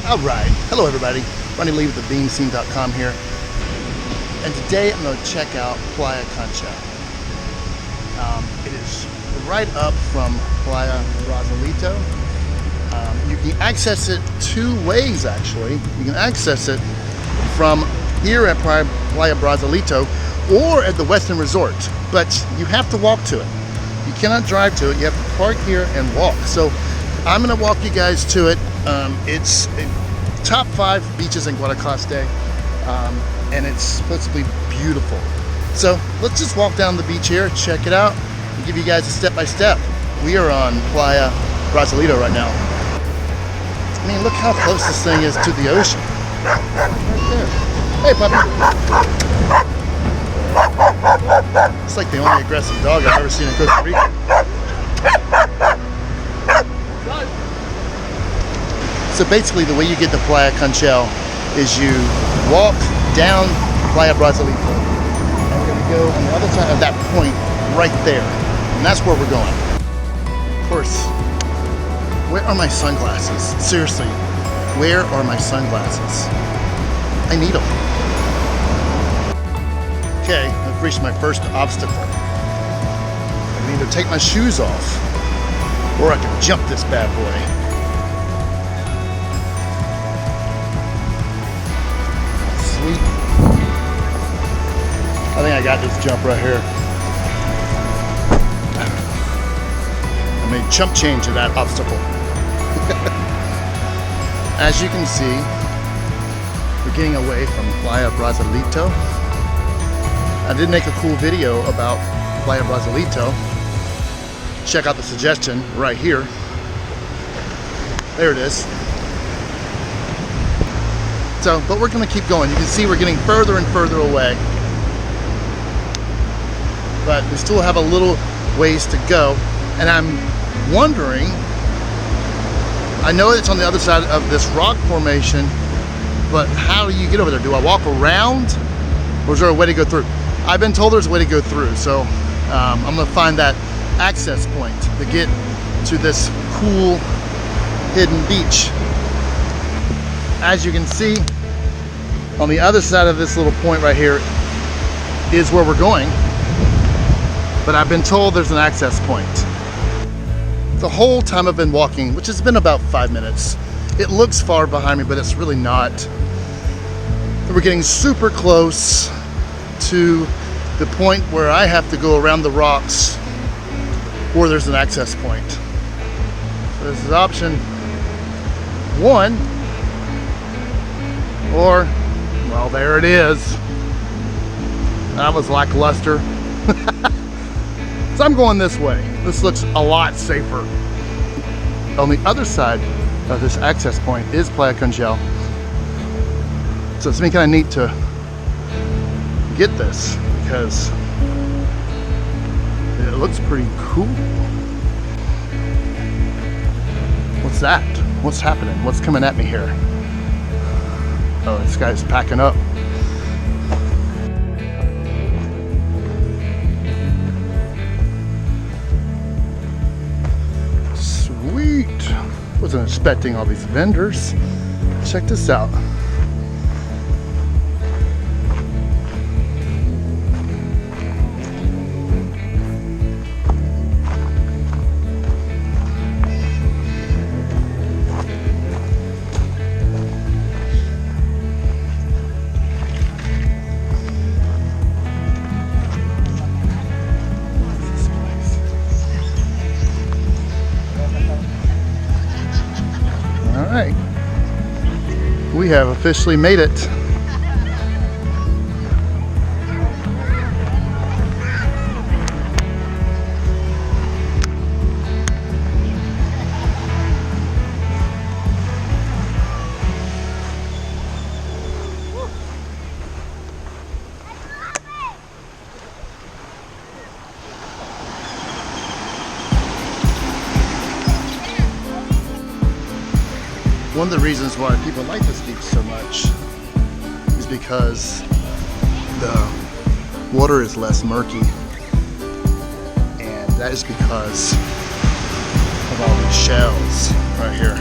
All right, hello everybody. Ronnie Lee with thebeamscene.com here. And today I'm going to check out Playa Conchal. It is right up from Playa Brazalito. You can access it two ways actually. You can access it from here at Playa Brazalito or at the Western Resort, but you have to walk to it. You cannot drive to it. You have to park here and walk. So I'm going to walk you guys to it. It's top 5 beaches in Conchal Costa, and it's supposed to be beautiful. So let's just walk down the beach here, check it out, and give you guys a step-by-step. We are on Playa Brazalito right now. I mean, look how close this thing is to the ocean. Right there. Hey, puppy. It's like the only aggressive dog I've ever seen in Costa Rica. So basically the way you get to Playa Conchal is you walk down Playa Brazalito, and we're going to go on the other side of that point right there, and that's where we're going. Of course, where are my sunglasses? Seriously, where are my sunglasses? I need them. Okay, I've reached my first obstacle. I can either take my shoes off or I can jump this bad boy. Sweet. I think I got this jump right here. I made chump change of that obstacle. As you can see, we're getting away from Playa Brazalito. I did make a cool video about Playa Brazalito. Check out the suggestion right here. There it is. So, but we're going to keep going. You can see we're getting further and further away. But we still have a little ways to go. And I'm wondering, I know it's on the other side of this rock formation, but how do you get over there? Do I walk around, or is there a way to go through? I've been told there's a way to go through, so I'm going to find that access point to get to this cool hidden beach. As you can see, on the other side of this little point right here is where we're going, but I've been told there's an access point. The whole time I've been walking, which has been about 5 minutes, it looks far behind me, but it's really not. We're getting super close to the point where I have to go around the rocks, or there's an access point. So this is option 1, or, well, there it is. That was lackluster. So I'm going this way. This looks a lot safer. On the other side of this access point is Playa Conchal. So it's been kind of neat to get this because it looks pretty cool. What's that? What's happening? What's coming at me here? Oh, this guy's packing up. Sweet. Wasn't expecting all these vendors. Check this out. Alright, we have officially made it. One of the reasons why people like this beach so much is because the water is less murky, and that is because of all these shells right here.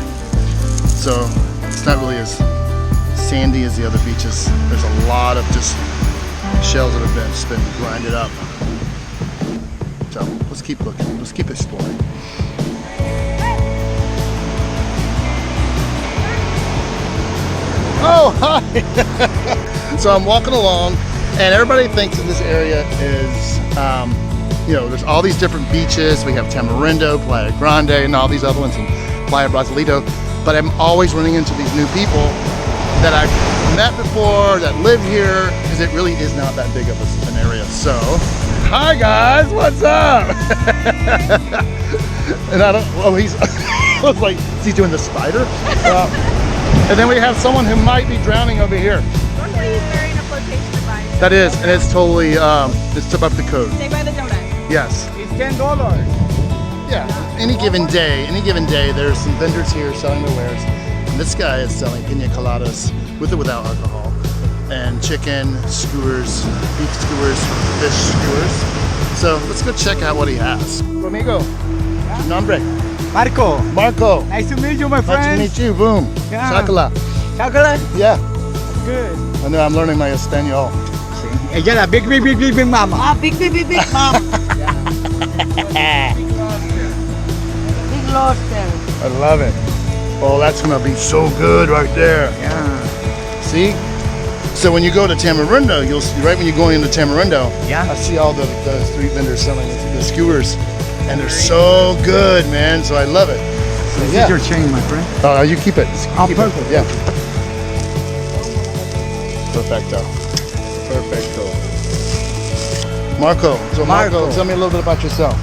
So It's not really as sandy as the other beaches. There's a lot of just shells that have been grinded up. So let's keep looking. Let's keep exploring. Oh, hi! So I'm walking along, and everybody thinks that this area is, you know, there's all these different beaches. We have Tamarindo, Playa Grande, and all these other ones, and Playa Brasilito. But I'm always running into these new people that I've met before, that live here, because it really is not that big of an area. So, hi guys, what's up? And I don't, oh, he's, I was like, is he doing the spider? And then we have someone who might be drowning over here. Luckily, he's wearing a flotation device. That is, and it's totally, it's above the code. Stay by the donut. Yes. It's $10. Yeah, any given day, there's some vendors here selling their wares. And this guy is selling pina coladas with or without alcohol, and chicken skewers, beef skewers, fish skewers. So let's go check out what he has. Amigo, nombre? Marco. Marco. Nice to meet you, my friend. Nice to meet you. Boom. Yeah. Chocolate. Chocolate? Yeah. Good. I know. I'm learning my Espanol. Ella la big mama. Ah, big mom. Big lobster. I love it. Oh, that's gonna be so good right there. Yeah. See? So when you go to Tamarindo, you'll see, right when you're going into Tamarindo, Yeah. I see all the street vendors selling the skewers, and they're so good, man. So I love it. So, This yeah. is your chain, my friend. Oh, you keep it. Oh, Keep perfect. It. Yeah. Perfecto. Perfecto. Marco. So Marco, tell me a little bit about yourself.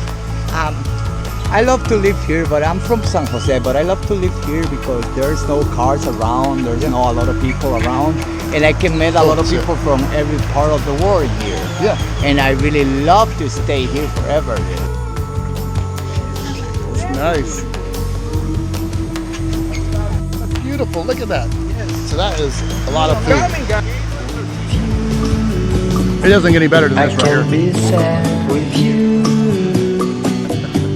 I love to live here, but I'm from San Jose, but I love to live here because there's no cars around, there's not a lot of people around, and I can meet a lot of people from every part of the world here. Yeah. And I really love to stay here forever. It's nice. That's beautiful. Look at that. So that is a lot of food. It doesn't get any better than I this right can here. be sad with you.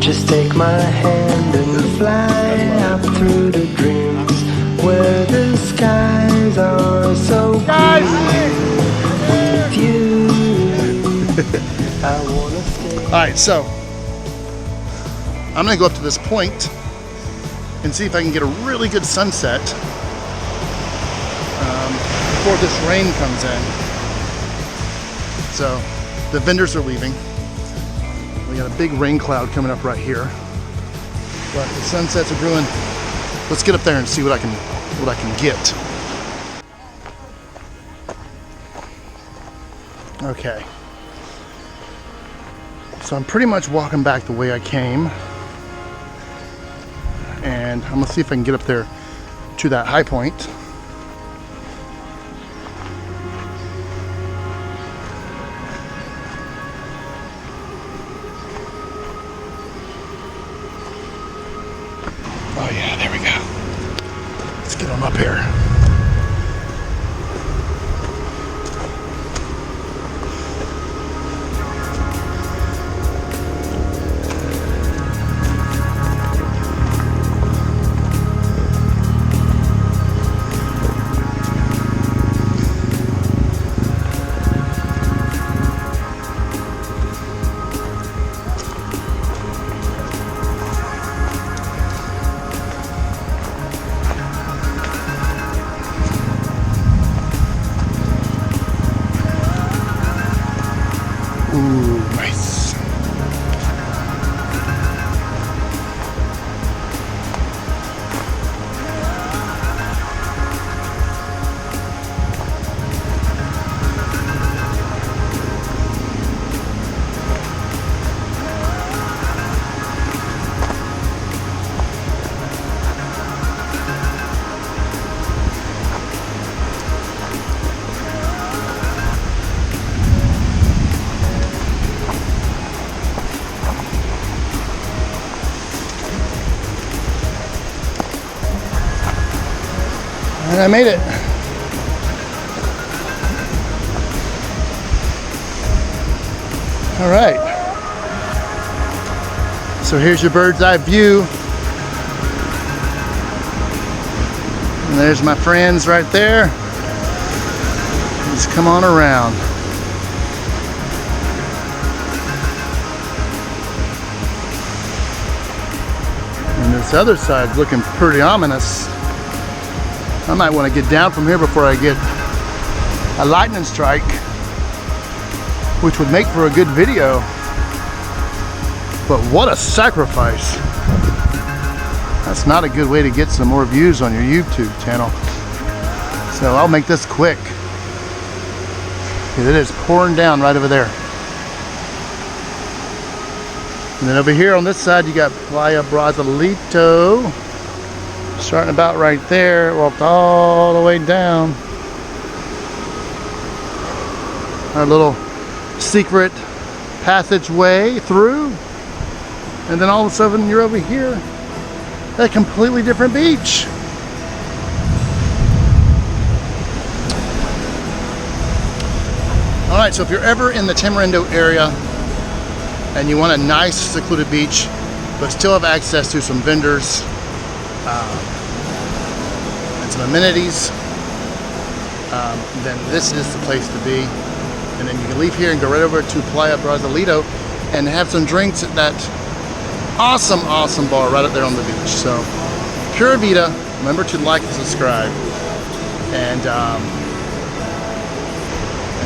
Just take my hand and fly up through the dreams where the skies are so blue. With you, I wanna stay. All right, so I'm gonna go up to this point and see if I can get a really good sunset before this rain comes in. So the vendors are leaving. We got a big rain cloud coming up right here, but the sunsets are brewing. Let's get up there and see what I can get. Okay. So I'm pretty much walking back the way I came, and I'm gonna see if I can get up there to that high point. Oh yeah, there we go. Let's get them up here. Ooh, nice. And I made it. All right. So here's your bird's eye view. And there's my friends right there. Let's come on around. And this other side's looking pretty ominous. I might want to get down from here before I get a lightning strike, which would make for a good video. But what a sacrifice. That's not a good way to get some more views on your YouTube channel. So I'll make this quick. It is pouring down right over there. And then over here on this side, you got Playa Brazalito. Starting about right there, walked all the way down. Our little secret passageway through. And then all of a sudden you're over here at a completely different beach. All right, so if you're ever in the Tamarindo area and you want a nice secluded beach, but still have access to some vendors and some amenities, then this is the place to be. And then you can leave here and go right over to Playa Brazalito and have some drinks at that awesome, awesome bar right up there on the beach. So, Pura Vida, remember to like and subscribe, and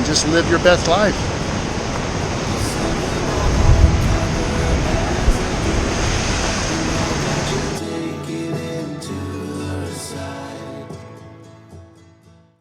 just live your best life.